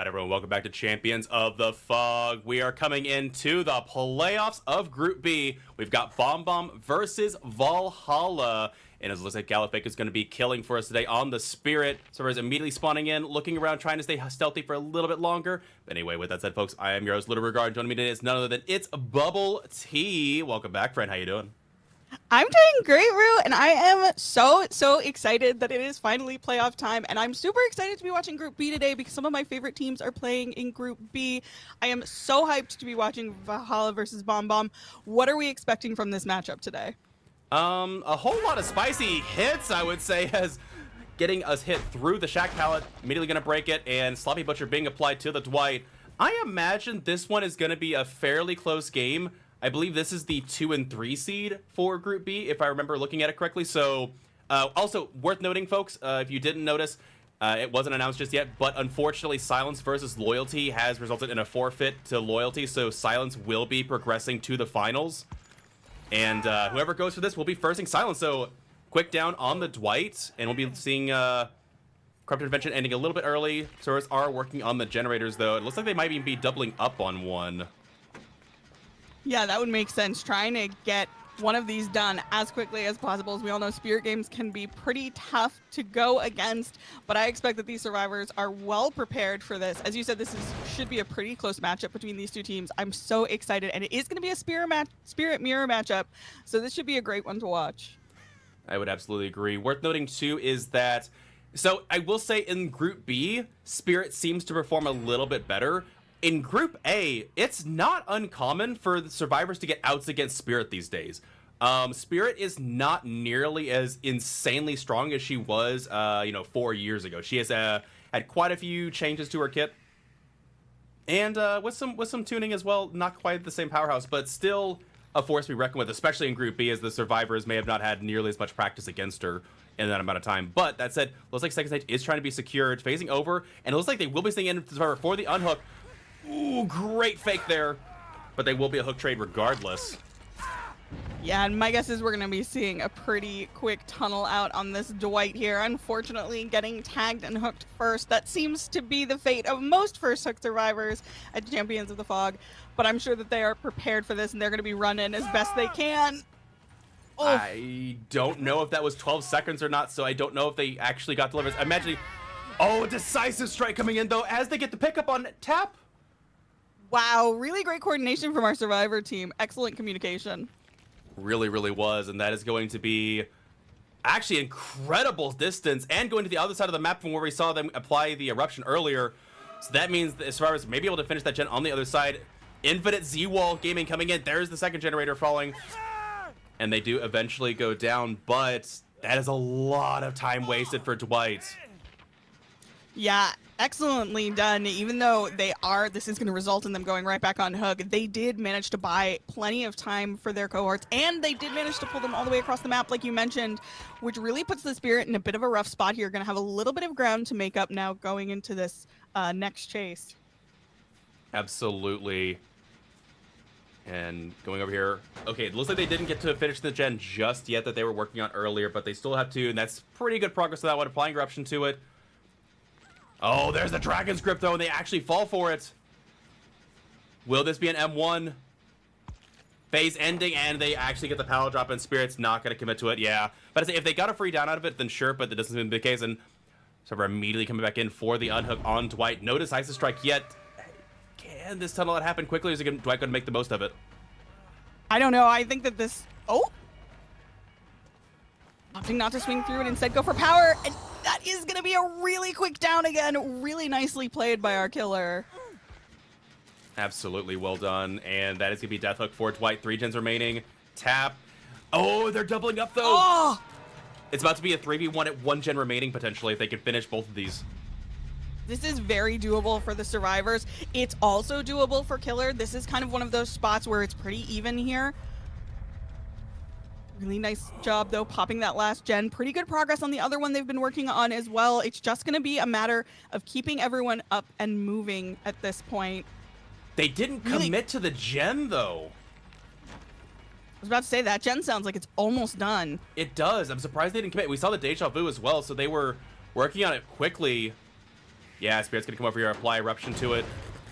Alright everyone, welcome back to Champions of the Fog. We are coming into the playoffs of Group B. We've got Bombom versus Valhalla. And it looks like Gallifake is going to be killing for us today on the Spirit. Servers immediately spawning in, looking around, trying to stay stealthy for a little bit longer. But anyway, with that said, folks, I am your host, Little Regard. Joining me today is none other than it's Bubble T. Welcome back, friend. How you doing? I'm doing great, Rue, and I am so excited that it is finally playoff time, and I'm super excited to be watching Group B today because some of my favorite teams are playing in Group B. I am so hyped to be watching Valhalla versus Bombom. What are we expecting from this matchup today? A whole lot of spicy hits, I would say, as getting us hit through the Shack pallet, immediately going to break it, and Sloppy Butcher being applied to the Dwight. I imagine this one is going to be a fairly close game. I believe this is the 2 and 3 seed for Group B, if I remember looking at it correctly. So, also worth noting, folks, if you didn't notice, it wasn't announced just yet, but unfortunately, Silence versus Loyalty has resulted in a forfeit to Loyalty, so Silence will be progressing to the finals. And whoever goes for this will be firsting Silence. So, quick down on the Dwight, and we'll be seeing Corrupt Intervention ending a little bit early. Servers are working on the generators, though. It looks like they might even be doubling up on one. Yeah, that would make sense. Trying to get one of these done as quickly as possible. As we all know, Spirit games can be pretty tough to go against, but I expect that these survivors are well prepared for this. As you said, should be a pretty close matchup between these two teams. I'm so excited, and it is going to be a Spirit Mirror matchup, so this should be a great one to watch. I would absolutely agree. Worth noting, too, is that... So, I will say in Group B, Spirit seems to perform a little bit better. In Group A, it's not uncommon for the survivors to get outs against Spirit these days. Spirit is not nearly as insanely strong as she was, 4 years ago. She has had quite a few changes to her kit, and with some tuning as well. Not quite the same powerhouse, but still a force to be reckoned with, especially in Group B, as the survivors may have not had nearly as much practice against her in that amount of time. But that said, looks like second stage is trying to be secured, phasing over, and it looks like they will be staying in for the unhook. Ooh, great fake there. But they will be a hook trade regardless. Yeah, and my guess is we're going to be seeing a pretty quick tunnel out on this Dwight here. Unfortunately, getting tagged and hooked first. That seems to be the fate of most first hook survivors at Champions of the Fog. But I'm sure that they are prepared for this, and they're going to be running as best they can. Oh. I don't know if that was 12 seconds or not, so I don't know if they actually got delivered. Imagine... Oh, a decisive strike coming in, though, as they get the pickup on tap. Wow, really great coordination from our survivor team. Excellent communication. Really, really was, and that is going to be actually incredible distance and going to the other side of the map from where we saw them apply the eruption earlier. So that means the survivors may be able to finish that gen on the other side. Infinite Z-Wall gaming coming in. There's the second generator falling. And they do eventually go down, but that is a lot of time wasted for Dwight. Yeah, excellently done. Even though this is going to result in them going right back on hook, they did manage to buy plenty of time for their cohorts, and they did manage to pull them all the way across the map, like you mentioned, which really puts the Spirit in a bit of a rough spot here. Going to have a little bit of ground to make up now going into this next chase. Absolutely. And going over here. Okay, it looks like they didn't get to finish the gen just yet that they were working on earlier, but they still have to, and that's pretty good progress to that one, applying eruption to it. Oh, there's the Dragon's Grip, though, and they actually fall for it. Will this be an M1? Phase ending, and they actually get the power drop, and Spirit's not going to commit to it. Yeah, but if they got a free down out of it, then sure, but that doesn't seem to be the case. And Server immediately coming back in for the unhook on Dwight. No decisive strike yet. Can this tunnel happen quickly, or is Dwight going to make the most of it? I don't know. I think that this... Oh! Opting not to swing through and instead go for power, and that is going to be a really quick down again. Really nicely played by our killer. Absolutely well done, and that is going to be death hook for Dwight. 3 gens remaining. Tap. Oh, they're doubling up, though. Oh! It's about to be a 3v1 at 1 gen remaining, potentially, if they can finish both of these. This is very doable for the survivors. It's also doable for killer. This is kind of one of those spots where it's pretty even here. Really nice job, though, popping that last gen. Pretty good progress on the other one they've been working on as well. It's just going to be a matter of keeping everyone up and moving at this point. They didn't commit to the gen, though. I was about to say that gen sounds like it's almost done. It does. I'm surprised they didn't commit. We saw the Deja Vu as well, so they were working on it quickly. Yeah, Spirit's gonna come over here, apply Eruption to it.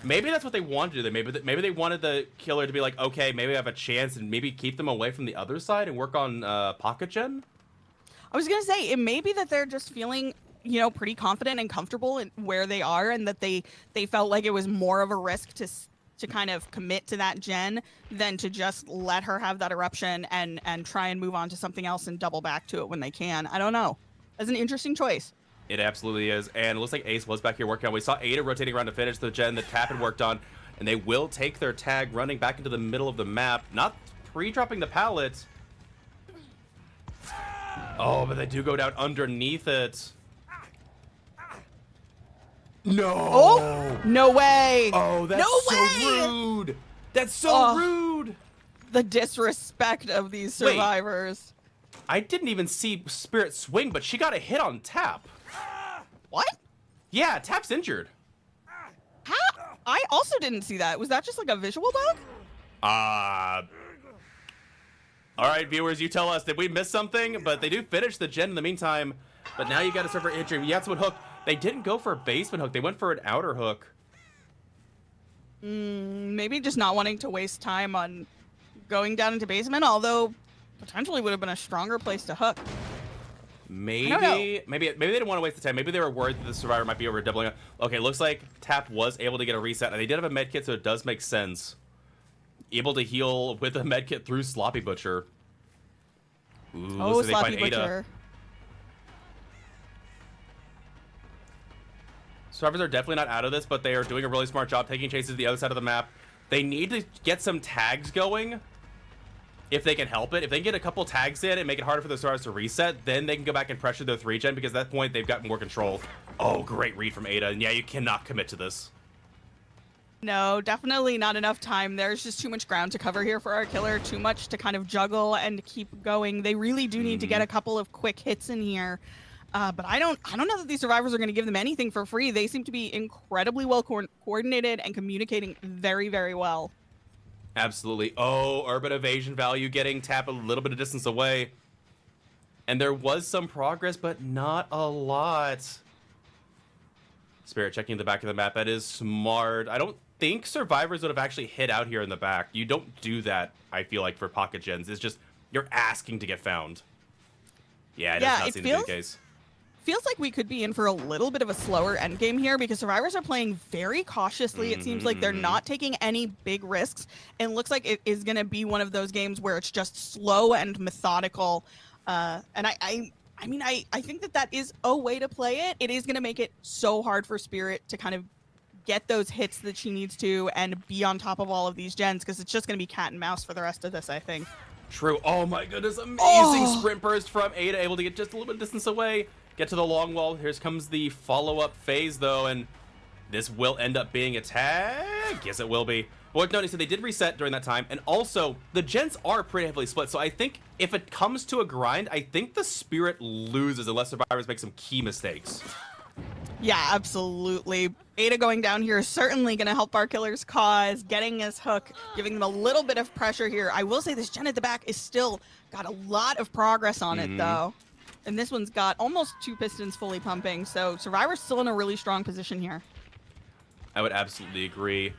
Maybe that's what they wanted to do. Maybe they wanted the killer to be like, okay, maybe I have a chance, and maybe keep them away from the other side and work on Pocket Gen. I was gonna say it may be that they're just feeling, you know, pretty confident and comfortable in where they are, and that they felt like it was more of a risk to kind of commit to that gen than to just let her have that eruption and try and move on to something else and double back to it when they can. I don't know. That's an interesting choice. It absolutely is, and it looks like Ace was back here working on. We saw Ada rotating around to finish the gen that Tap had worked on, and they will take their tag running back into the middle of the map, not pre-dropping the pallet. Oh, but they do go down underneath it. No! Oh! No way! Oh, that's no so way! rude! That's so rude! The disrespect of these survivors. Wait, I didn't even see Spirit swing, but she got a hit on Tap. What? Yeah, Tap's injured. How? I also didn't see that. Was that just like a visual bug? All right, viewers, you tell us. Did we miss something? But they do finish the gen in the meantime. But now you got to serve for injury. Yeah, that's what hook. They didn't go for a basement hook. They went for an outer hook. Maybe just not wanting to waste time on going down into basement, although potentially would have been a stronger place to hook. Maybe they didn't want to waste the time. Maybe they were worried that the survivor might be over doubling up. Okay, looks like Tap was able to get a reset, and they did have a med kit, so it does make sense. Able to heal with a med kit through Sloppy Butcher. Ooh, oh, so Sloppy they find Butcher. Ada. Survivors are definitely not out of this, but they are doing a really smart job taking chases to the other side of the map. They need to get some tags going. If they can help it, if they can get a couple tags in and make it harder for the survivors to reset, then they can go back and pressure their 3-gen, because at that point they've got more control. Oh, great read from Ada, and yeah, you cannot commit to this. No, definitely not enough time. There's just too much ground to cover here for our killer, too much to kind of juggle and keep going. They really do need to get a couple of quick hits in here. But I don't know that these survivors are going to give them anything for free. They seem to be incredibly well coordinated and communicating very, very well. Absolutely. Oh, urban evasion value getting Tap a little bit of distance away. And there was some progress, but not a lot. Spirit checking the back of the map. That is smart. I don't think survivors would have actually hit out here in the back. You don't do that, I feel like, for pocket gens. It's just, you're asking to get found. Yeah, it does not seem to be the case. Feels like we could be in for a little bit of a slower endgame here, because survivors are playing very cautiously. It seems like they're not taking any big risks, and looks like it is going to be one of those games where it's just slow and methodical. And I think that is a way to play it. It is going to make it so hard for Spirit to kind of get those hits that she needs to and be on top of all of these gens, because it's just going to be cat and mouse for the rest of this, I think. True. Oh my goodness, amazing sprint burst from Ada, able to get just a little bit of distance away. Get to the long wall. Here comes the follow-up phase, though, and this will end up being a tag. Yes, it will be. But worth noting, so they did reset during that time, and also, the gens are pretty heavily split, so I think if it comes to a grind, I think the Spirit loses unless survivors make some key mistakes. Yeah, absolutely. Ada going down here is certainly going to help our killer's cause, getting his hook, giving them a little bit of pressure here. I will say this gen at the back is still got a lot of progress on it, though. And this one's got almost 2 pistons fully pumping, so Survivor's still in a really strong position here. I would absolutely agree.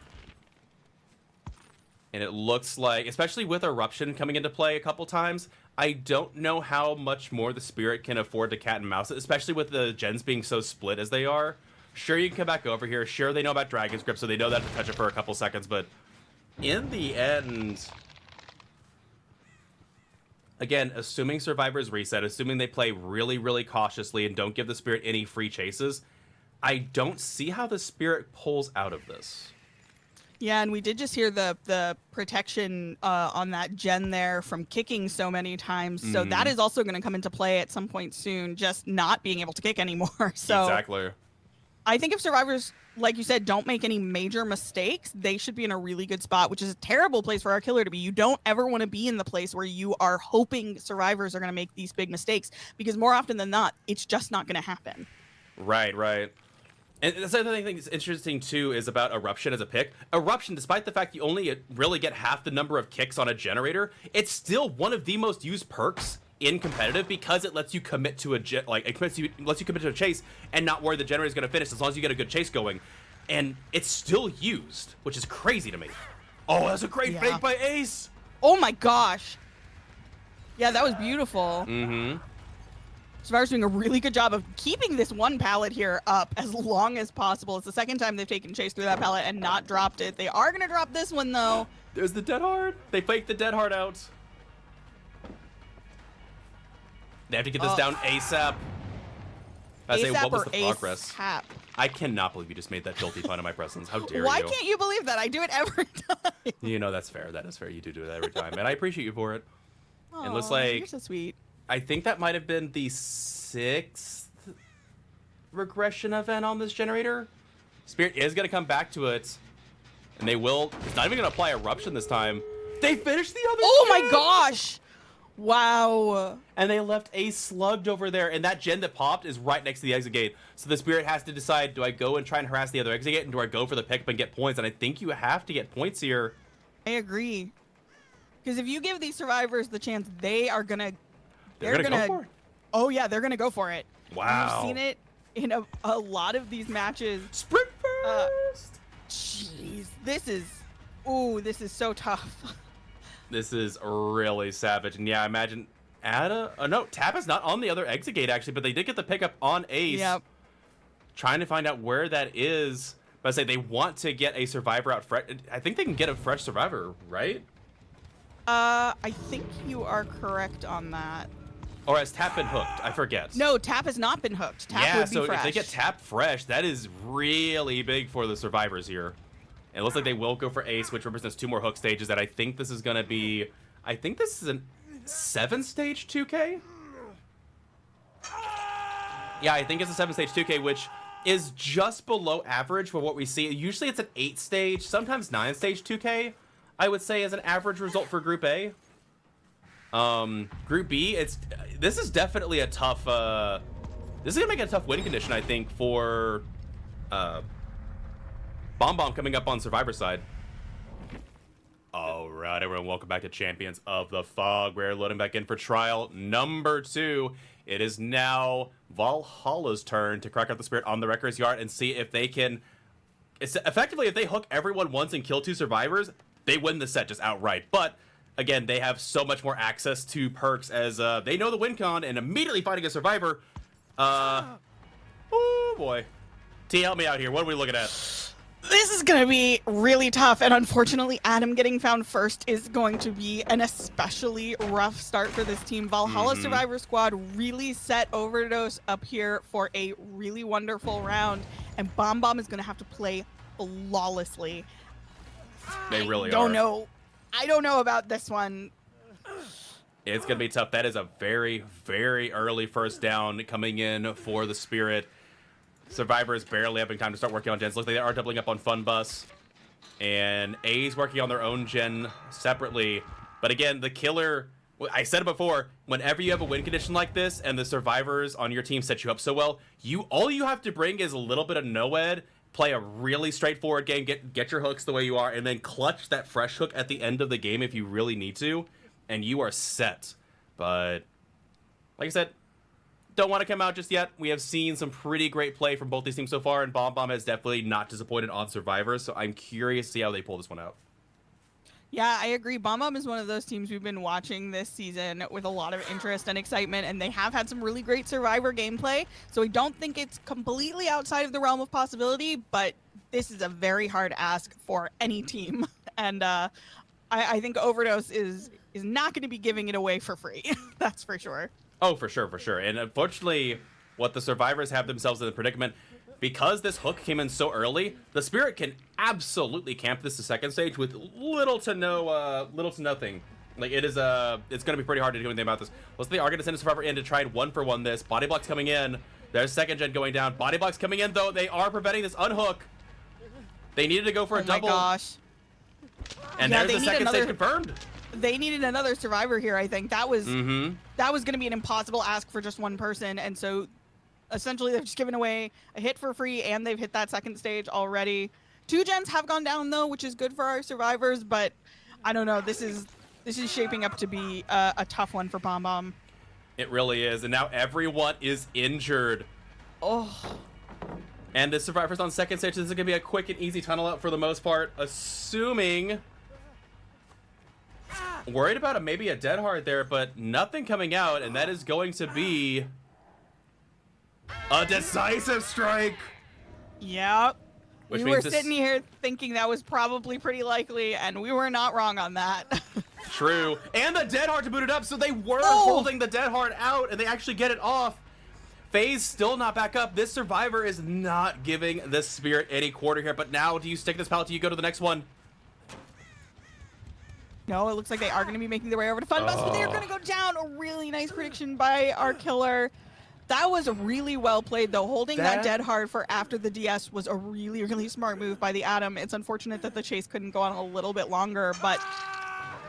And it looks like, especially with Eruption coming into play a couple times, I don't know how much more the Spirit can afford to cat and mouse it, especially with the gens being so split as they are. Sure, you can come back over here. Sure, they know about Dragon's Grip, so they know that to touch it for a couple seconds, but in the end... Again, assuming survivors reset, assuming they play really, really cautiously and don't give the Spirit any free chases, I don't see how the Spirit pulls out of this. Yeah, and we did just hear the protection on that gen there from kicking so many times, so that is also going to come into play at some point soon, just not being able to kick anymore. So exactly. I think if survivors, like you said, don't make any major mistakes, they should be in a really good spot, which is a terrible place for our killer to be. You don't ever want to be in the place where you are hoping survivors are going to make these big mistakes, because more often than not, it's just not going to happen. Right, right. And that's the other thing that's interesting, too, is about Eruption as a pick. Eruption, despite the fact you only really get half the number of kicks on a generator, it's still one of the most used perks in competitive because it lets you commit to lets you commit to a chase and not worry the generator's going to finish as long as you get a good chase going. And it's still used, which is crazy to me. Oh, that's a great fake by Ace. Oh my gosh. Yeah, that was beautiful. Mm-hmm. Survivor's doing a really good job of keeping this one pallet here up as long as possible. It's the second time they've taken chase through that pallet and not dropped it. They are going to drop this one, though. There's the dead hard. They faked the dead hard out. They have to get this down ASAP. I say, what was the progress? ASAP. I cannot believe you just made that guilty fun in my presence. How dare you? Why can't you believe that? I do it every time. You know, that's fair. That is fair. You do it every time. And I appreciate you for it. Aww, it looks like... You're so sweet. I think that might have been the 6th regression event on this generator. Spirit is going to come back to it. And they will... It's not even going to apply Eruption this time. They finished the other Oh gen! my gosh! Wow. And they left a slugged over there. And that gen that popped is right next to the exit gate. So the Spirit has to decide, do I go and try and harass the other exit gate? And do I go for the pickup and get points? And I think you have to get points here. I agree. Because if you give these survivors the chance, they are going to... They're gonna go for it. Oh, yeah, they're going to go for it. Wow. We've seen it in a lot of these matches. Sprint first! Jeez, this is... Ooh, this is so tough. This is really savage. And yeah, I imagine no, Tap is not on the other exit gate, actually, but they did get the pickup on Ace. Yep. Trying to find out where that is. But I say they want to get a survivor out fresh. I think they can get a fresh survivor, right? I think you are correct on that. Or has Tap been hooked? I forget. No, Tap has not been hooked. Tap would be fresh. If they get Tap fresh, that is really big for the survivors here. And it looks like they will go for Ace, which represents 2 more hook stages that I think this is going to be... I think this is a 7-stage 2K? Yeah, I think it's a 7-stage 2K, which is just below average for what we see. Usually it's an 8-stage, sometimes 9-stage 2K, I would say, is an average result for Group A. Group B, this is definitely a tough... this is going to make it a tough win condition, I think, for... Bombom coming up on Survivor side. All right, everyone, welcome back to Champions of the Fog. We're loading back in for trial number 2. It is now Valhalla's turn to crack out the Spirit on the Wrecker's Yard and see if they can... Effectively, if they hook everyone once and kill 2 survivors, they win the set just outright. But, again, they have so much more access to perks as they know the win con and immediately finding a survivor. Oh, boy. T, help me out here. What are we looking at? This is going to be really tough, and unfortunately, Adam getting found first is going to be an especially rough start for this team. Valhalla Survivor Squad really set Overdose up here for a really wonderful round, and Bombom is going to have to play flawlessly. They really are. I don't know about this one. It's going to be tough. That is a very, very early first down coming in for the Spirit. Survivor is barely having time to start working on gens. Looks like they are doubling up on Fun Bus. And A's working on their own gen separately. But again, the killer... I said it before, whenever you have a win condition like this and the survivors on your team set you up so well, all you have to bring is a little bit of no-ed, play a really straightforward game, get your hooks the way you are, and then clutch that fresh hook at the end of the game if you really need to, and you are set. But, like I said... Don't want to come out just yet. We have seen some pretty great play from both these teams so far, and Bombom has definitely not disappointed on Survivors, so I'm curious to see how they pull this one out. Yeah, I agree. Bombom is one of those teams we've been watching this season with a lot of interest and excitement, and they have had some really great Survivor gameplay, so I don't think it's completely outside of the realm of possibility, but this is a very hard ask for any team, and I think Overdose is not going to be giving it away for free. That's for sure. Oh, for sure, for sure. And unfortunately, what the survivors have themselves in the predicament, because this hook came in so early, the Spirit can absolutely camp this to second stage with little to nothing. Like, it's going to be pretty hard to do anything about this. Looks like they are going to send a survivor in to try and 1-for-1 this. Body blocks coming in. There's second gen going down. Body blocks coming in, though. They are preventing this unhook. They needed to go for a double. Oh, my gosh. And there's the second stage confirmed. They needed another survivor here, I think. That was going to be an impossible ask for just one person, and so essentially they're just giving away a hit for free, and they've hit that second stage already. 2 gens have gone down, though, which is good for our survivors, but I don't know. This is shaping up to be a tough one for Bombom. It really is. And now everyone is injured. Oh. And the survivors on second stage. This is going to be a quick and easy tunnel out for the most part. Assuming... Worried about maybe a dead hard there, but nothing coming out. And that is going to be... a decisive strike! Yep. Which we were means sitting here thinking that was probably pretty likely, and we were not wrong on that. True. And the dead hard to boot it up, so they were holding the dead hard out, and they actually get it off. FaZe still not back up. This survivor is not giving this Spirit any quarter here, but now do you stick this pallet? Do you go to the next one? No, it looks like they are going to be making their way over to Funbus, but they're going to go down. A really nice prediction by our killer. That was really well played, though. Holding that dead hard for after the DS was a really, really smart move by the Atom. It's unfortunate that the chase couldn't go on a little bit longer, but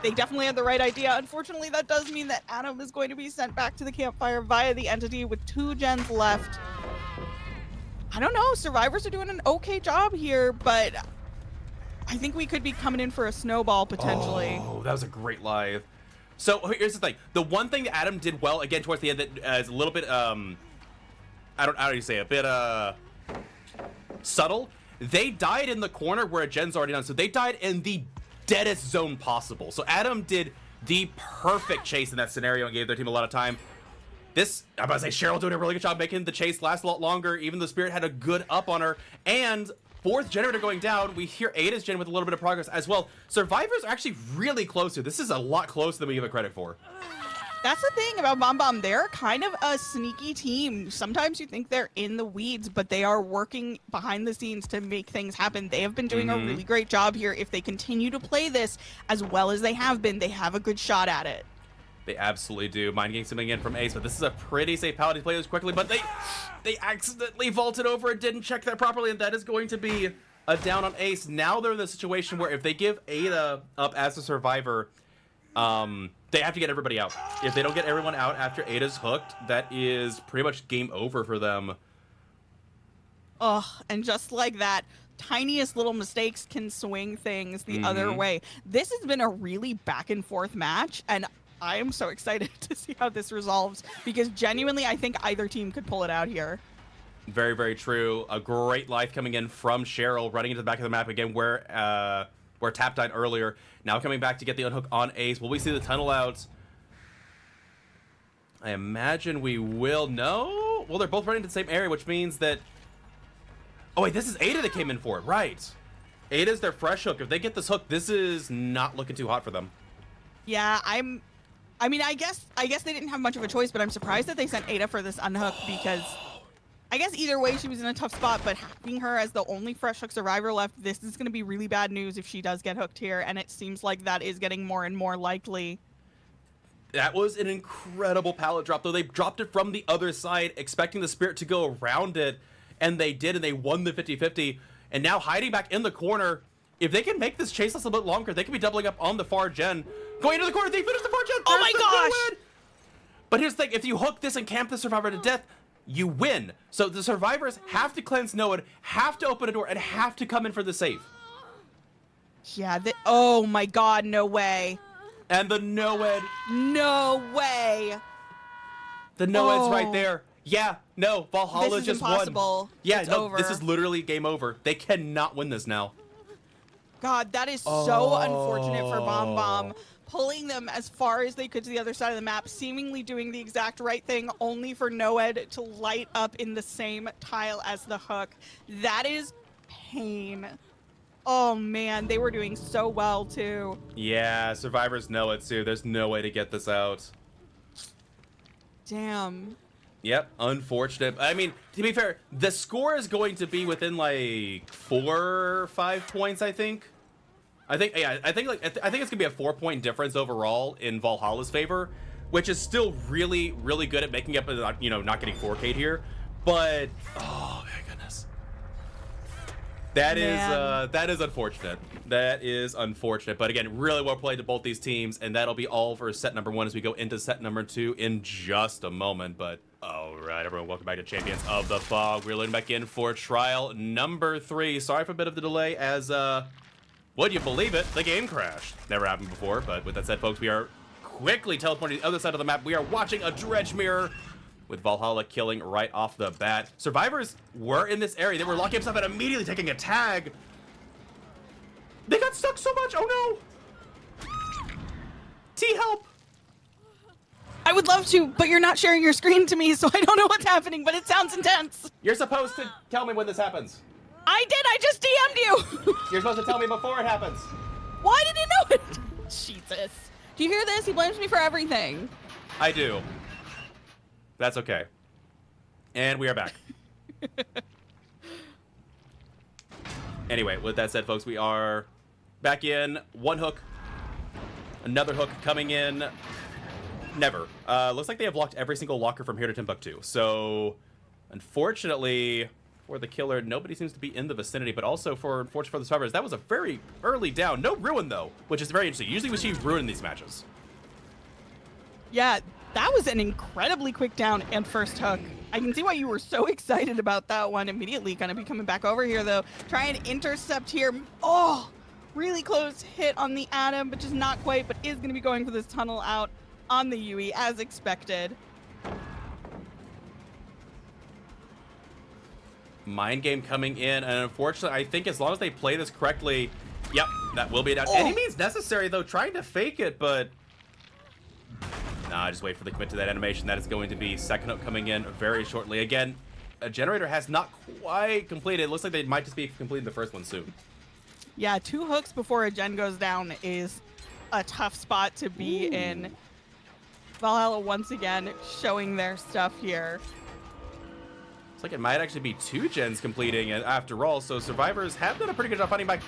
they definitely had the right idea. Unfortunately, that does mean that Atom is going to be sent back to the campfire via the entity with 2 gens left. I don't know. Survivors are doing an okay job here, but I think we could be coming in for a snowball potentially. Oh, that was a great live. So here's the thing. The one thing that Adam did well again towards the end that is a little bit I don't know how you say, a bit subtle. They died in the corner where a gen's already done. So they died in the deadest zone possible. So Adam did the perfect chase in that scenario and gave their team a lot of time. This, I'm about to say, Cheryl doing a really good job making the chase last a lot longer. Even the Spirit had a good up on her. And 4th generator going down. We hear Ada's gen with a little bit of progress as well. Survivors are actually really close here. This is a lot closer than we give it credit for. That's the thing about Bombom. They're kind of a sneaky team. Sometimes you think they're in the weeds, but they are working behind the scenes to make things happen. They have been doing a really great job here. If they continue to play this as well as they have been, they have a good shot at it. They absolutely do. Mind Games coming in from Ace, but this is a pretty safe pallet. He played this quickly, but they accidentally vaulted over and didn't check that properly, and that is going to be a down on Ace. Now they're in the situation where if they give Ada up as a survivor, they have to get everybody out. If they don't get everyone out after Ada's hooked, that is pretty much game over for them. Ugh, and just like that, tiniest little mistakes can swing things the other way. This has been a really back and forth match, and I am so excited to see how this resolves because genuinely I think either team could pull it out here. Very, very true. A great life coming in from Cheryl, running into the back of the map again where Tap died earlier. Now coming back to get the unhook on Ace. Will we see the tunnel out? I imagine we will. No? Well, they're both running to the same area, which means that... Oh, wait, this is Ada that came in for it. Right. Ada's their fresh hook. If they get this hook, this is not looking too hot for them. Yeah, I mean, I guess they didn't have much of a choice, but I'm surprised that they sent Ada for this unhook because I guess either way she was in a tough spot, but having her as the only fresh hook survivor left, this is going to be really bad news if she does get hooked here, and it seems like that is getting more and more likely. That was an incredible pallet drop, though. They dropped it from the other side, expecting the Spirit to go around it, and they did, and they won the 50-50, and now hiding back in the corner. If they can make this chase last a little bit longer, they could be doubling up on the far gen. Going into the corner, they finish the far gen. Oh my gosh! But here's the thing, if you hook this and camp the survivor to death, you win. So the survivors have to cleanse Noed, have to open a door, and have to come in for the save. Yeah, oh my god, no way. And the Noed. No way. The Noed's right there. Yeah, no, Valhalla just impossible. Won. Yeah, it's no, over. This is literally game over. They cannot win this now. God, that is so unfortunate for Bombom. Pulling them as far as they could to the other side of the map, seemingly doing the exact right thing, only for Noed to light up in the same tile as the hook. That is pain. Oh man, they were doing so well too. Yeah, survivors know it too. There's no way to get this out. Damn. Yep, unfortunate. I mean, to be fair, the score is going to be within like 4 or 5 points, I think. I think it's gonna be a 4-point difference overall in Valhalla's favor, which is still really, really good at making up, you know, not getting 4K'd here. But oh my goodness, that is unfortunate. That is unfortunate. But again, really well played to both these teams, and that'll be all for set number 1 as we go into set number 2 in just a moment. But all right, everyone, welcome back to Champions of the Fog. We're loading back in for trial number 3. Sorry for a bit of the delay as would you believe it? The game crashed. Never happened before, but with that said, folks, we are quickly teleporting to the other side of the map. We are watching a Dredge mirror with Valhalla killing right off the bat. Survivors were in this area. They were locking up and immediately taking a tag. They got stuck so much. Oh no. T, help. I would love to, but you're not sharing your screen to me, so I don't know what's happening, but it sounds intense. You're supposed to tell me when this happens. I did. I just DM'd you. You're supposed to tell me before it happens. Why did he know it? Jesus. Do you hear this? He blames me for everything. I do. That's okay. And we are back. Anyway, with that said, folks, we are back in. One hook. Another hook coming in. Never. Looks like they have locked every single locker from here to Timbuktu. So, unfortunately, for the killer, nobody seems to be in the vicinity. But also, unfortunately for the survivors, that was a very early down. No ruin, though, which is very interesting. Usually we see ruin in these matches. Yeah, that was an incredibly quick down and first hook. I can see why you were so excited about that one. Immediately gonna be coming back over here, though. Try and intercept here. Oh, really close hit on the Atom, but just not quite. But is gonna be going for this tunnel out on the UE as expected. Mind game coming in, and unfortunately, I think as long as they play this correctly, yep, that will be it. Any means necessary, though, trying to fake it, but nah, just wait for the commit to that animation. That is going to be second hook coming in very shortly. Again, a generator has not quite completed. It looks like they might just be completing the first one soon. Yeah, 2 hooks before a gen goes down is a tough spot to be in. Valhalla once again showing their stuff here. Looks like it might actually be 2 gens completing it after all, so survivors have done a pretty good job finding back.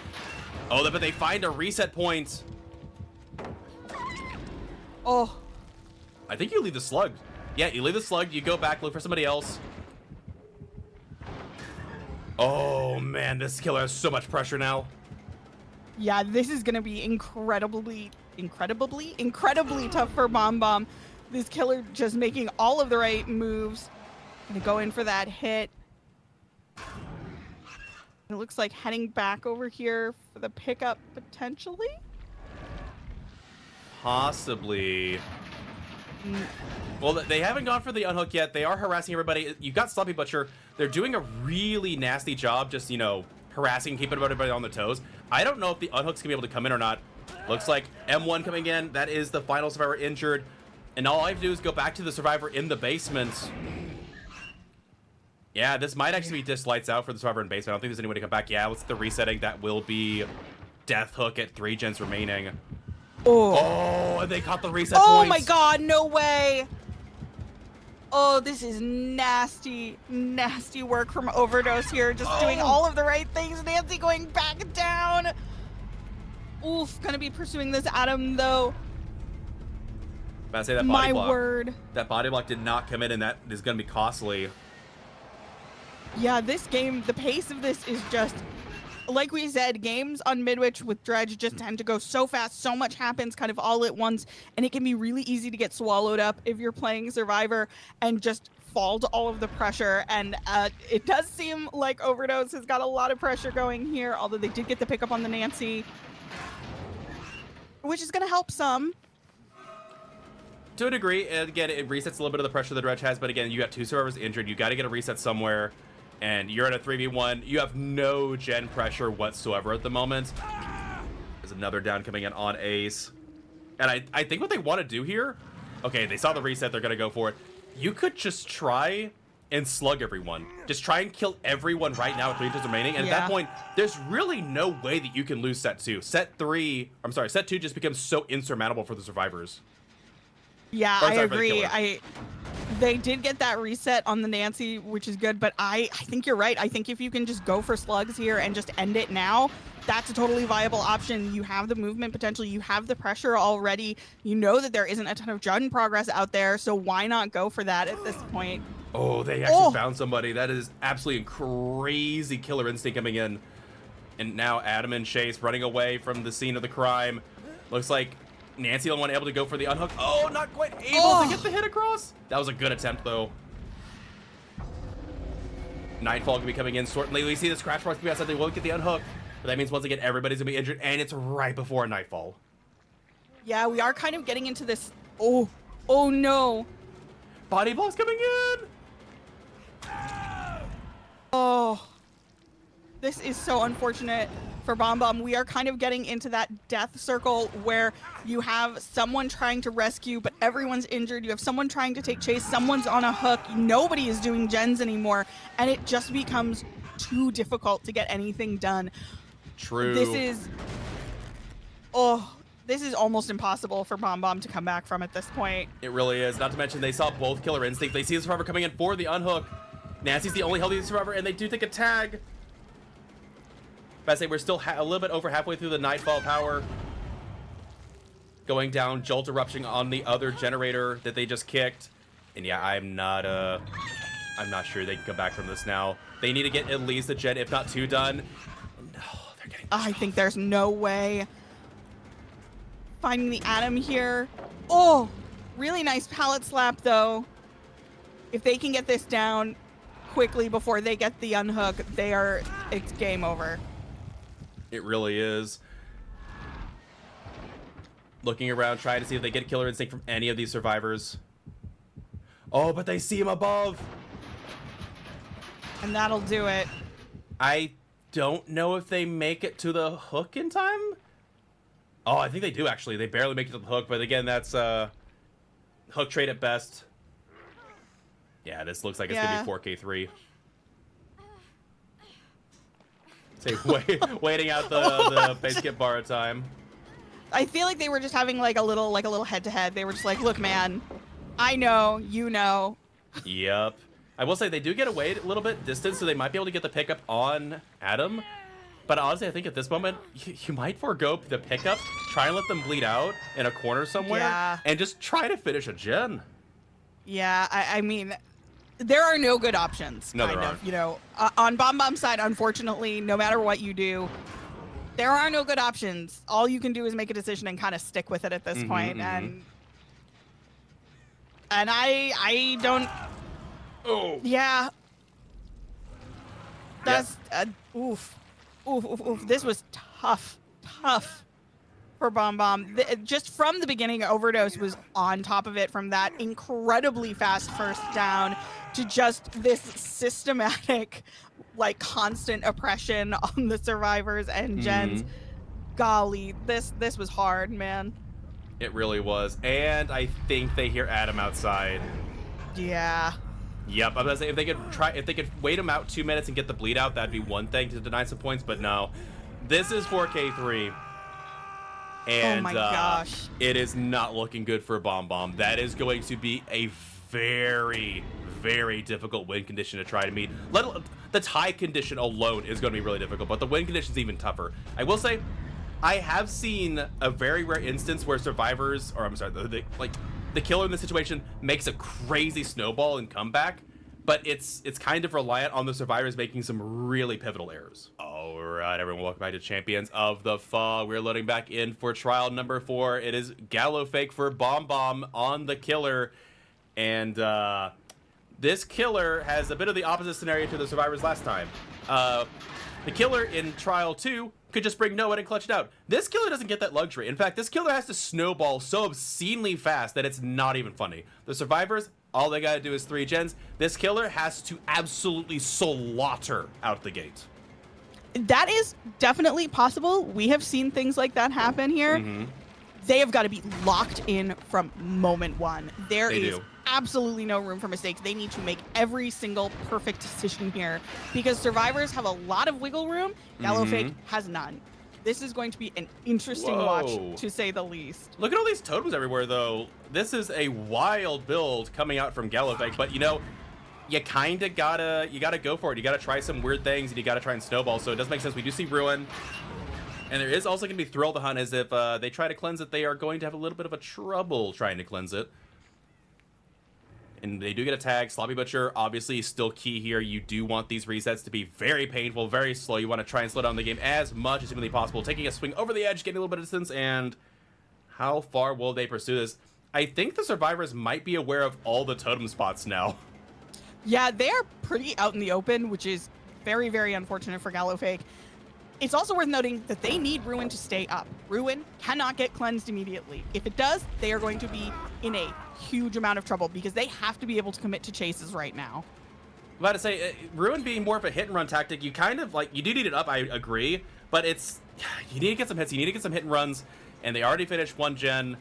Oh, but they find a reset point. Oh. I think you leave the slug. Yeah, you leave the slug, you go back, look for somebody else. Oh, man, this killer has so much pressure now. Yeah, this is going to be incredibly tough for Bombom. This killer just making all of the right moves. Gonna go in for that hit. It looks like heading back over here for the pickup potentially. Possibly. Well, they haven't gone for the unhook yet. They are harassing everybody. You've got Sloppy Butcher. They're doing a really nasty job just, you know, harassing, keeping everybody on their toes. I don't know if the unhook's gonna be able to come in or not. Looks like M1 coming in. That is the final survivor injured. And all I have to do is go back to the survivor in the basement. Yeah, this might actually be just lights out for the survivor in basement. I don't think there's any way to come back. Yeah, what's the resetting? That will be death hook at 3 gens remaining. Oh, and they caught the reset points. Oh my god, no way. Oh, this is nasty work from Overdose here. Just doing all of the right things. Nancy going back down. Oof, gonna be pursuing this Atom though. About to say that body block. My word. That body block did not come in, and that is gonna be costly. Yeah, this game, the pace of this is just, like we said, games on Midwich with Dredge just tend to go so fast. So much happens kind of all at once, and it can be really easy to get swallowed up if you're playing Survivor and just fall to all of the pressure. And it does seem like Overdose has got a lot of pressure going here, although they did get the pickup on the Nancy, which is going to help some. To a degree, and again, it resets a little bit of the pressure the Dredge has, but again, you got 2 survivors injured. You got to get a reset somewhere, and you're in a 3v1. You have no gen pressure whatsoever at the moment. There's another down coming in on Ace. And I think what they want to do here, okay, they saw the reset, they're going to go for it. You could just try and slug everyone. Just try and kill everyone right now with 3 gens remaining, and at that point, there's really no way that you can lose set 2. Set 2 just becomes so insurmountable for the survivors. Yeah, I agree. They did get that reset on the Nancy, which is good, but I think you're right. I think if you can just go for slugs here and just end it now, that's a totally viable option. You have the movement potential, you have the pressure already. You know that there isn't a ton of gen progress out there, so why not go for that at this point? Oh, they actually found somebody. That is absolutely crazy killer instinct coming in. And now Adam and Chase running away from the scene of the crime. Looks like Nancy the only one able to go for the unhook. Oh, not quite able to get the hit across. That was a good attempt, though. Nightfall can be coming in shortly. We see this crash parts outside. They won't get the unhook. But that means once again, everybody's going to be injured. And it's right before Nightfall. Yeah, we are kind of getting into this Oh, oh no. Body block's coming in. Oh, this is so unfortunate for Bombom. We are kind of getting into that death circle where you have someone trying to rescue, but everyone's injured. You have someone trying to take chase. Someone's on a hook. Nobody is doing gens anymore. And it just becomes too difficult to get anything done. True. This is almost impossible for Bombom to come back from at this point. It really is. Not to mention they saw both Killer Instinct. They see the survivor coming in for the unhook. Nancy's the only healthy survivor, and they do take a tag. But I say we're still a little bit over halfway through the Nightfall power. Going down, Jolt erupting on the other generator that they just kicked. And yeah, I'm not sure they can come back from this now. They need to get at least a gen, if not 2 done. No, they're getting I think there's no way. Finding the Atom here. Oh, really nice pallet slap, though. If they can get this down quickly before they get the unhook, it's game over. It really is. Looking around, trying to see if they get Killer Instinct from any of these survivors. Oh, but they see him above. And that'll do it. I don't know if they make it to the hook in time. Oh, I think they do, actually. They barely make it to the hook, but again, that's hook trade at best. Yeah, this looks like it's going to be 4K3. Say, waiting out the base kit bar time. I feel like they were just having like a little head-to-head. They were just like, look, man, I know, you know. Yep. I will say they do get away a little bit distance, so they might be able to get the pickup on Adam. But honestly, I think at this moment, you might forego the pickup, try and let them bleed out in a corner somewhere, and just try to finish a gen. Yeah, I mean, there are no good options. No, there aren't. You know, on Bombom's side, unfortunately, no matter what you do, there are no good options. All you can do is make a decision and kind of stick with it at this point. And I don't. Oh. Yeah. That's oof. Oof. This was tough for Bombom. Just from the beginning, Overdose was on top of it, from that incredibly fast first down to just this systematic, like, constant oppression on the survivors and gens. Golly, this was hard, man. It really was. And I think they hear Adam outside. Yeah. Yep, I'm gonna say if they could wait him out 2 minutes and get the bleed out, that'd be one thing to deny some points, but no. This is 4K3. And oh my gosh. It is not looking good for Bombom. That is going to be a very, very difficult win condition to try to meet. The tie condition alone is going to be really difficult, but the win condition is even tougher. I will say, I have seen a very rare instance where survivors, or I'm sorry, the killer in this situation makes a crazy snowball and comeback, but it's kind of reliant on the survivors making some really pivotal errors. All right, everyone, welcome back to Champions of the Fog. We're loading back in for trial number 4. It is Gallo Fake for Bombom on the killer, and this killer has a bit of the opposite scenario to the survivors last time. The killer in trial 2 could just bring no one and clutch it out. This killer doesn't get that luxury. In fact, this killer has to snowball so obscenely fast that it's not even funny. The survivors, all they gotta do is 3 gens. This killer has to absolutely slaughter out the gate. That is definitely possible. We have seen things like that happen here. They have got to be locked in from moment one. There is absolutely no room for mistakes. They need to make every single perfect decision here because survivors have a lot of wiggle room. Gallo Fake has none. This is going to be an interesting watch, to say the least. Look at all these totems everywhere, though. This is a wild build coming out from Gallo Fake, but you know, you kind of gotta go for it. You gotta try some weird things, and you gotta try and snowball. So it does make sense. We do see Ruin. And there is also going to be Thrill the Hunt, as if they try to cleanse it, they are going to have a little bit of a trouble trying to cleanse it. And they do get a tag. Sloppy Butcher, obviously, is still key here. You do want these resets to be very painful, very slow. You want to try and slow down the game as much as humanly possible. Taking a swing over the edge, getting a little bit of distance, and how far will they pursue this? I think the survivors might be aware of all the totem spots now. Yeah, they are pretty out in the open, which is very, very unfortunate for Gallo Fake. It's also worth noting that they need Ruin to stay up. Ruin cannot get cleansed immediately. If it does, they are going to be in a huge amount of trouble because they have to be able to commit to chases right now. I'm about to say, Ruin being more of a hit and run tactic, you kind of, like, you do need it up, I agree, but you need to get some hits, you need to get some hit and runs, and they already finished one gen.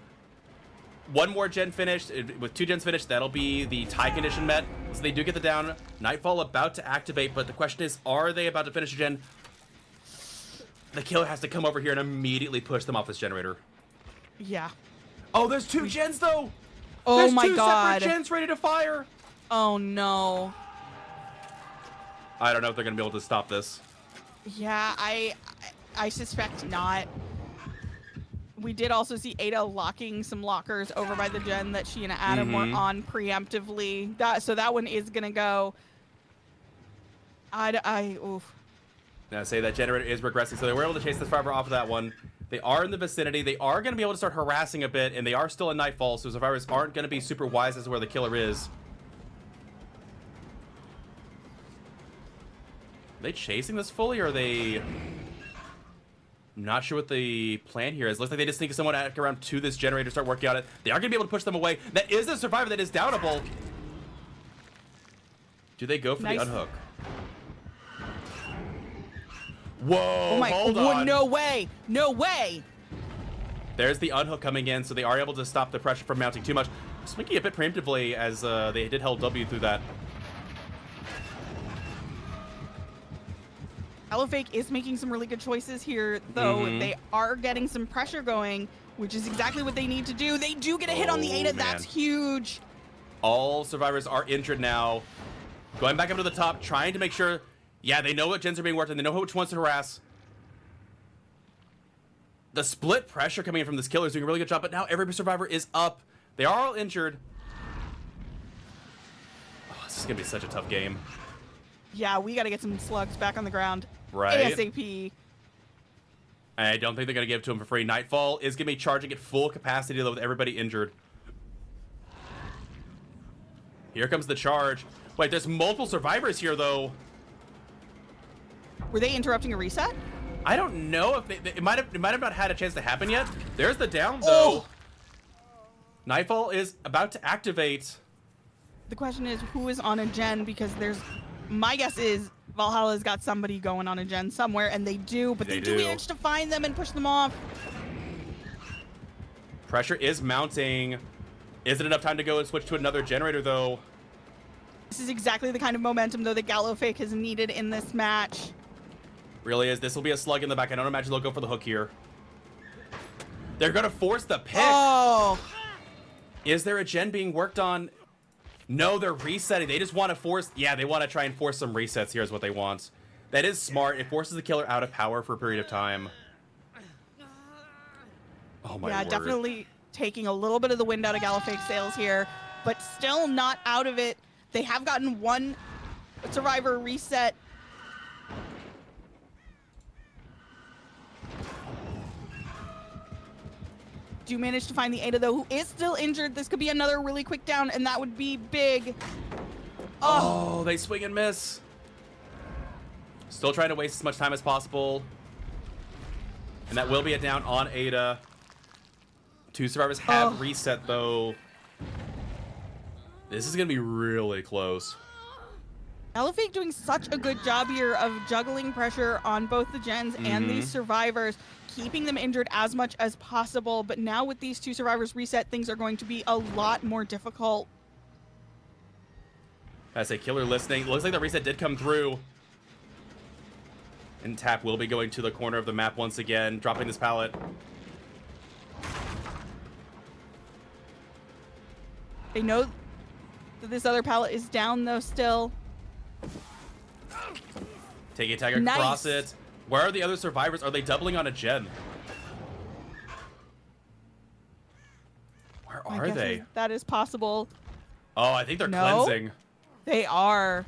One more gen finished. With 2 gens finished, that'll be the tie condition met. So they do get the down. Nightfall about to activate, but the question is, are they about to finish a gen? The killer has to come over here and immediately push them off this generator. Yeah. Oh, there's 2 gens, though! Oh there's my 2 god. separate gens ready to fire! Oh no. I don't know if they're going to be able to stop this. Yeah, I suspect not. We did also see Ada locking some lockers over by the gen that she and Adam were on preemptively. So that one is gonna go. Oof. Now say that generator is regressing, so they were able to chase the survivor off of that one. They are in the vicinity. They are going to be able to start harassing a bit, and they are still in Nightfall, so survivors aren't going to be super wise as to where the killer is. Are they chasing this fully, or are they... I'm not sure what the plan here is. Looks like they just sneak someone around to this generator, start working on it. They are going to be able to push them away. That is a survivor that is downable. Do they go for the unhook? Whoa, Oh my, hold on. No way. No way. There's the unhook coming in, so they are able to stop the pressure from mounting too much. Swinky a bit preemptively as they did hold W through that. Fake is making some really good choices here, though. They are getting some pressure going, which is exactly what they need to do. They do get a hit on the Ada. Man. That's huge. All survivors are injured now. Going back up to the top, trying to make sure... Yeah, they know what gens are being worked on. They know which ones to harass. The split pressure coming in from this killer is doing a really good job, but now every survivor is up. They are all injured. Oh, this is going to be such a tough game. Yeah, we got to get some slugs back on the ground. Right. ASAP. I don't think they're going to give it to him for free. Nightfall is going to be charging at full capacity, though, with everybody injured. Here comes the charge. Wait, there's multiple survivors here, though. Were they interrupting a reset? I don't know if it might have not had a chance to happen yet. There's the down, though. Oh. Nightfall is about to activate. The question is, who is on a gen? Because my guess is Valhalla's got somebody going on a gen somewhere, and they do, but they do manage to find them and push them off. Pressure is mounting. Is it enough time to go and switch to another generator, though? This is exactly the kind of momentum, though, that Fake has needed in this match. Really is. This will be a slug in the back. I don't imagine they'll go for the hook here. They're going to force the pick. Oh. Is there a gen being worked on? No, they're resetting. They just want to force... Yeah, they want to try and force some resets. Here's what they want. That is smart. It forces the killer out of power for a period of time. Oh, my word. Definitely taking a little bit of the wind out of Fake's sails here, but still not out of it. They have gotten one survivor reset. Do manage to find the Ada, though, who is still injured. This could be another really quick down, and that would be big. Oh, they swing and miss. Still trying to waste as much time as possible. And that will be a down on Ada. 2 survivors have reset, though. This is going to be really close. Fake doing such a good job here of juggling pressure on both the gens and these survivors, keeping them injured as much as possible. But now with these 2 survivors reset, things are going to be a lot more difficult. I say killer listening. Looks like the reset did come through. And Tap will be going to the corner of the map once again, dropping this pallet. They know that this other pallet is down, though, still. Take a tag across it. Where are the other survivors? Are they doubling on a gen? Where are they? That is possible. Oh, I think they're cleansing. They are.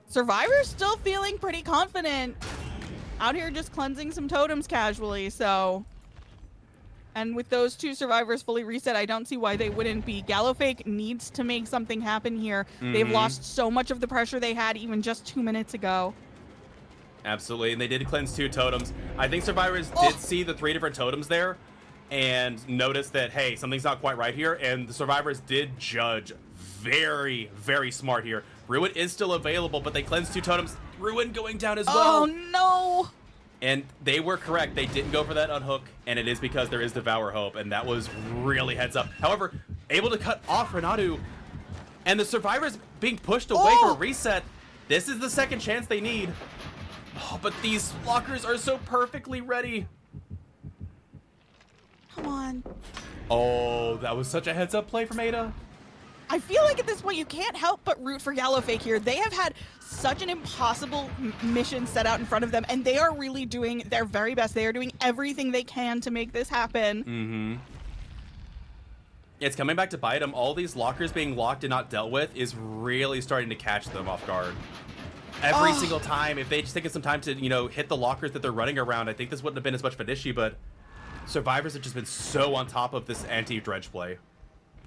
Survivors still feeling pretty confident. Out here just cleansing some totems casually, so... And with those 2 survivors fully reset, I don't see why they wouldn't be. Fake needs to make something happen here. They've lost so much of the pressure they had even just 2 minutes ago. Absolutely, and they did cleanse 2 totems. I think survivors did see the 3 different totems there, and noticed that, hey, something's not quite right here, and the survivors did judge very, very smart here. Ruin is still available, but they cleansed 2 totems. Ruin going down as well. Oh, no. And they were correct. They didn't go for that unhook, and it is because there is Devour Hope, and that was really heads up. However, able to cut off Renatu, and the survivors being pushed away for a reset. This is the second chance they need. Oh, but these lockers are so perfectly ready. Come on. Oh, that was such a heads up play from Ada. I feel like at this point you can't help but root for Gallowfake here. They have had such an impossible mission set out in front of them, and they are really doing their very best. They are doing everything they can to make this happen. Mm-hmm. It's coming back to bite them. All these lockers being locked and not dealt with is really starting to catch them off guard. Every single time, if they just taken some time to, you know, hit the lockers that they're running around, I think this wouldn't have been as much of an issue, but survivors have just been so on top of this anti-dredge play.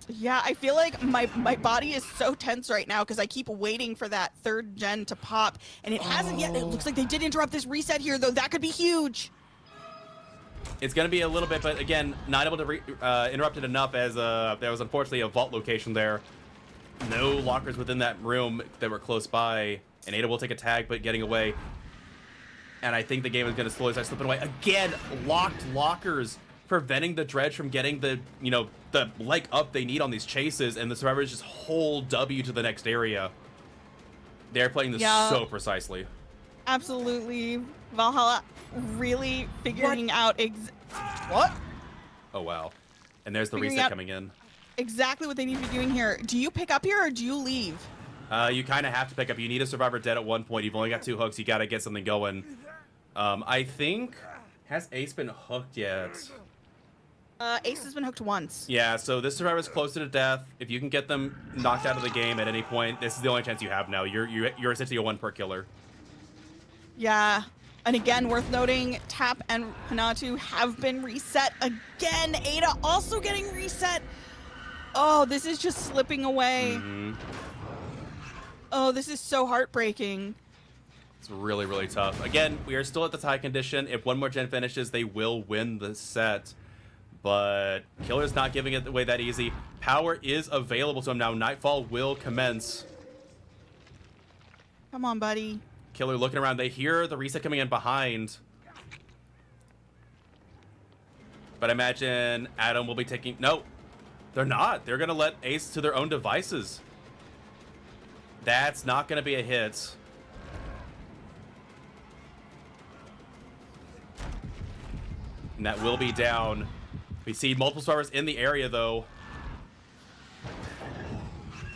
Yeah, I feel like my body is so tense right now because I keep waiting for that 3rd gen to pop, and it hasn't yet. It looks like they did interrupt this reset here, though. That could be huge. It's going to be a little bit, but again, not able to interrupt it enough, as there was unfortunately a vault location there. No lockers within that room that were close by, and Ada will take a tag, but getting away. And I think the game is going to slowly start slipping away. Again, locked lockers, preventing the Dredge from getting the, you know, the leg up they need on these chases, and the survivors just hold W to the next area. They're playing this so precisely. Absolutely. Valhalla really figuring out what? Oh, wow. And there's the reset coming in. Exactly what they need to be doing here. Do you pick up here or do you leave? You kind of have to pick up. You need a survivor dead at one point. You've only got 2 hooks. You got to get something going. I think... Has Ace been hooked yet? Ace has been hooked once. Yeah, so this survivor's close to death. If you can get them knocked out of the game at any point, this is the only chance you have now. You're essentially a 1 per killer. Yeah. And again, worth noting, Tap and Hanatu have been reset again. Ada also getting reset. Oh, this is just slipping away. Mm-hmm. Oh, this is so heartbreaking. It's really, really tough. Again, we are still at the tie condition. If one more gen finishes, they will win the set. But Killer's not giving it away that easy. Power is available to him now. Nightfall will commence. Come on, buddy. Killer looking around. They hear the reset coming in behind. But I imagine Adam will be taking... No, they're not. They're going to let Ace to their own devices. That's not going to be a hit. And that will be down. We see multiple survivors in the area, though.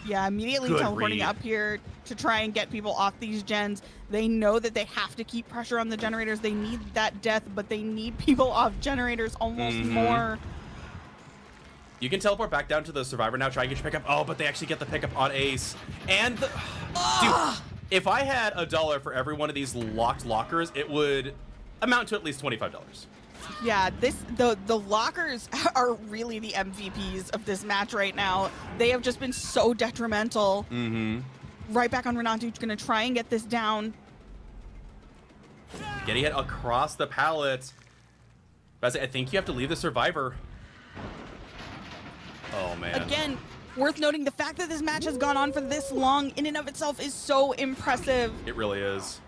Yeah, immediately teleporting up here to try and get people off these gens. They know that they have to keep pressure on the generators. They need that death, but they need people off generators almost more. You can teleport back down to the survivor now, try and get your pickup. Oh, but they actually get the pickup on Ace. And, dude, if I had $1 for every one of these locked lockers, it would amount to at least $25. Yeah, the lockers are really the MVPs of this match right now. They have just been so detrimental. Right back on Renatu, gonna try and get this down. Getting it across the pallet. But I think you have to leave the survivor. Oh, man. Again, worth noting, the fact that this match has gone on for this long in and of itself is so impressive. It really is.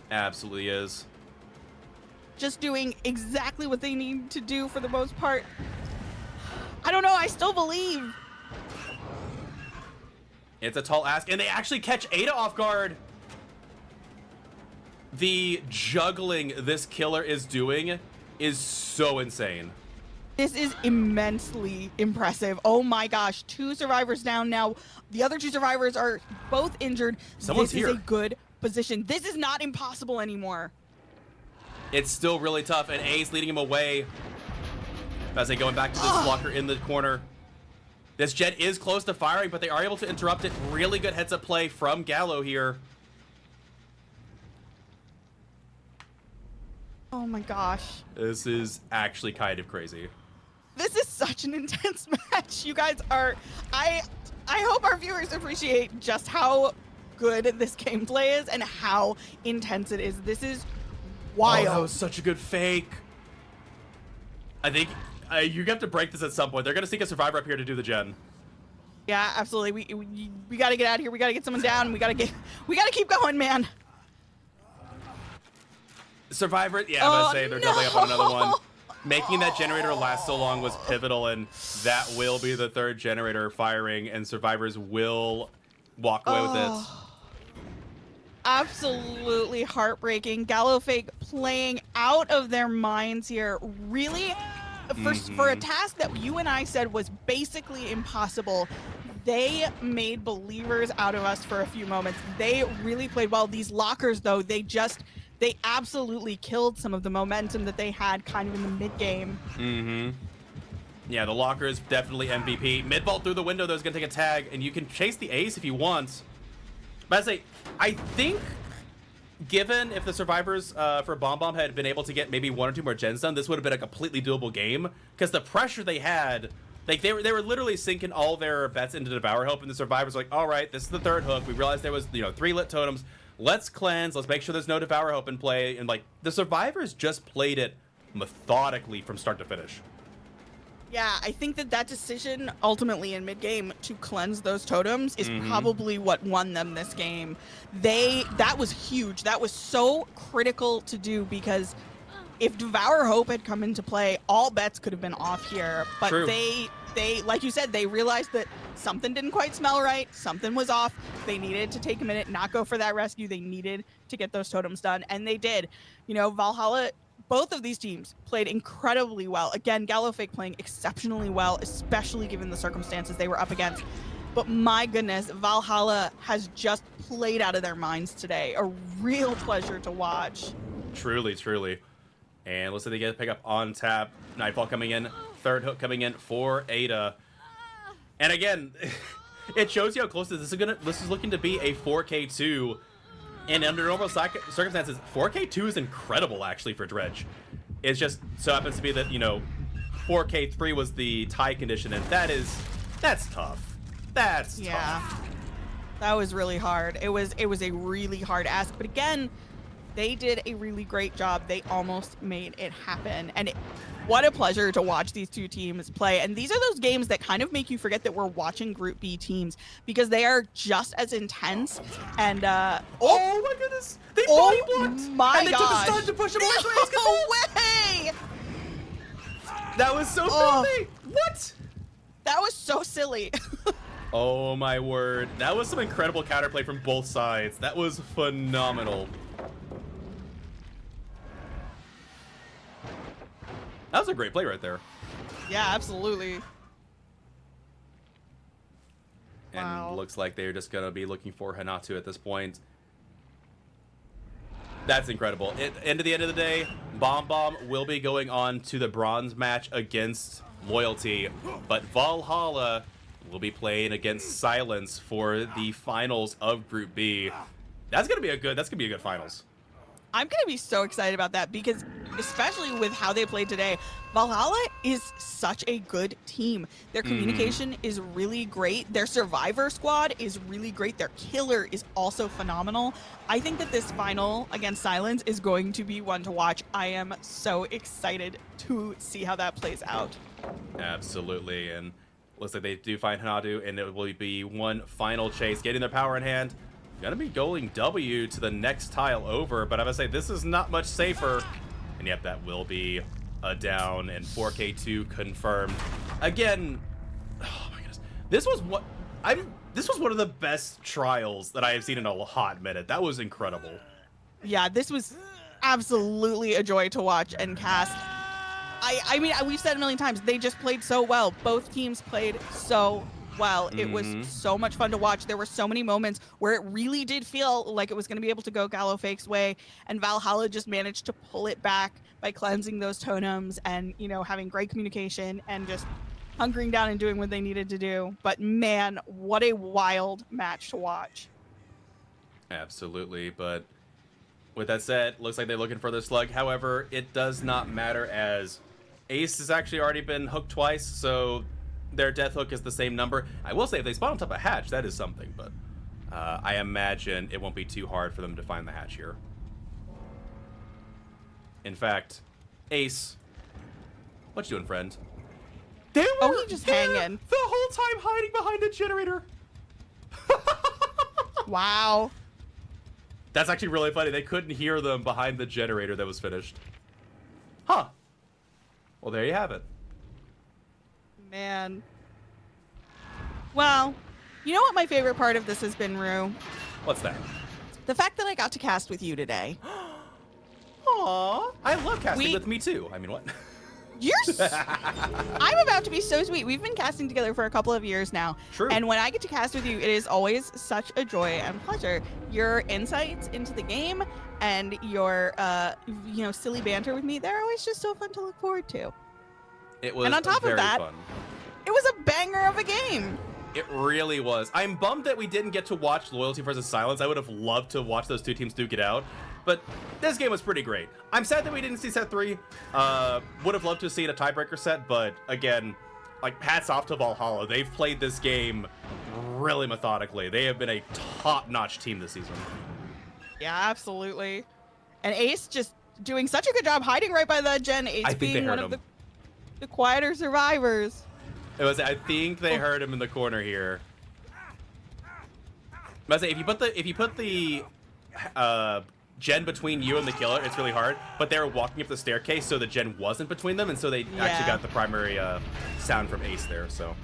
Absolutely is. Just doing exactly what they need to do for the most part. I don't know, I still believe. It's a tall ask, and they actually catch Ada off guard. The juggling this killer is doing is so insane. This is immensely impressive. Oh my gosh, 2 survivors down now. The other 2 survivors are both injured. Someone's this here. is a good position. This is not impossible anymore. It's still really tough, and Ace leading him away. As they going back to this blocker in the corner. This jet is close to firing, but they are able to interrupt it. Really good heads-up play from Gallo here. Oh my gosh. This is actually kind of crazy. This is such an intense match. You guys are... I hope our viewers appreciate just how good this gameplay is and how intense it is. This is wild. Oh, that was such a good fake. I think You have to break this at some point. They're going to sneak a survivor up here to do the gen. Yeah, absolutely. We got to get out of here. We got to get someone down. We got to keep going, man. Survivor, yeah, I'm going to say they're doubling up on another one. Making that generator last so long was pivotal, and that will be the third generator firing, and survivors will walk away with it. Absolutely heartbreaking. Gallowfake playing out of their minds here. Really, for a task that you and I said was basically impossible, they made believers out of us for a few moments. They really played well. These lockers, though, they absolutely killed some of the momentum that they had kind of in the mid-game. Yeah, the locker is definitely MVP. Mid-vault through the window, though, is going to take a tag, and you can chase the ace if you want. But I think, given if the survivors for Bombom had been able to get maybe 1 or 2 more gens done, this would have been a completely doable game. Because the pressure they had, like they were literally sinking all their bets into Devour Hope, and the survivors were like, all right, this is the third hook. We realized there was 3 lit totems. Let's cleanse. Let's make sure there's no Devour Hope in play. And like the survivors just played it methodically from start to finish. Yeah, I think that decision ultimately in mid-game to cleanse those totems is probably what won them this game. That was huge. That was so critical to do, because if Devour Hope had come into play, all bets could have been off here. But True. they, like you said, they realized that something didn't quite smell right. Something was off. They needed to take a minute, not go for that rescue. They needed to get those totems done, and they did. Valhalla, both of these teams played incredibly well. Again, Gallowfake playing exceptionally well, especially given the circumstances they were up against. But my goodness, Valhalla has just played out of their minds today. A real pleasure to watch. Truly, truly. And looks like they get a pick up on tap. Nightfall coming in. Third hook coming in for Ada. And again, it shows you how close this is looking to be a 4K2. And under normal circumstances, 4K2 is incredible, actually, for Dredge. It just so happens to be that, 4K3 was the tie condition, and that's tough. That's tough. That was really hard. It was a really hard ask. But again, they did a really great job. They almost made it happen. And what a pleasure to watch these two teams play. And these are those games that kind of make you forget that we're watching Group B teams, because they are just as intense. And oh my goodness, they body blocked. My and they took a stun to push him away. No way! That was so filthy. What? That was so silly. Oh my word, that was some incredible counterplay from both sides. That was phenomenal. That was a great play right there. Yeah, absolutely. And wow. Looks like they're just going to be looking for Hanatu at this point. That's incredible. At the end of the day, Bombom will be going on to the bronze match against Loyalty, but Valhalla will be playing against Silence for the finals of Group B. That's gonna be a good finals. I'm going to be so excited about that, because especially with how they played today, Valhalla is such a good team. Their communication is really great. Their survivor squad is really great. Their killer is also phenomenal. I think that this final against Silence is going to be one to watch. I am so excited to see how that plays out. Absolutely. And looks like they do find Hanatu, and it will be one final chase, getting their power in hand. Gonna be going W to the next tile over, but I would say this is not much safer. And yep, that will be a down, and 4K2 confirmed. Again, oh my goodness. This was one of the best trials that I have seen in a hot minute. That was incredible. Yeah, this was absolutely a joy to watch and cast. I mean, we've said a million times, they just played so well. Both teams played so well. It was so much fun to watch. There were so many moments where it really did feel like it was going to be able to go Gallowfake's way, and Valhalla just managed to pull it back by cleansing those totems and, having great communication and just hunkering down and doing what they needed to do. But man, what a wild match to watch. Absolutely, but with that said, looks like they're looking for their slug. However, it does not matter, as Ace has actually already been hooked twice, so their death hook is the same number. I will say, if they spawn on top of a hatch, that is something, but I imagine it won't be too hard for them to find the hatch here. In fact, Ace, what you doing, friend? They were Oh, he just there hanging. the whole time hiding behind a generator. Wow. That's actually really funny. They couldn't hear them behind the generator that was finished. Huh. Well, there you have it. Man. Well, you know what my favorite part of this has been, Rue? What's that? The fact that I got to cast with you today. Aw. I love casting We- with me, too. I mean, what? I'm about to be so sweet. We've been casting together for a couple of years now. True. And when I get to cast with you, it is always such a joy and pleasure. Your insights into the game and your, silly banter with me, they're always just so fun to look forward to. It was And on top of very that- fun. It was a banger of a game. It really was. I'm bummed that we didn't get to watch Loyalty versus Silence. I would have loved to watch those two teams duke it out. But this game was pretty great. I'm sad that we didn't see set 3. Would have loved to see a tiebreaker set, but again, like, hats off to Valhalla. They've played this game really methodically. They have been a top-notch team this season. Yeah, absolutely. And Ace just doing such a good job hiding right by the gen. Ace I think they being one heard of him. the quieter survivors. I think they heard him in the corner here. But I say, if you put the gen between you and the killer, it's really hard. But they were walking up the staircase, so the gen wasn't between them, and so they actually got the primary sound from Ace there. So,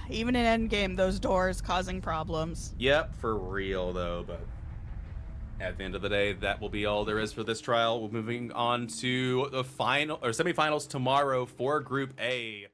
Even in endgame, those doors causing problems. yep, for real though. But at the end of the day, that will be all there is for this trial. We're moving on to the final or semifinals tomorrow for Group A.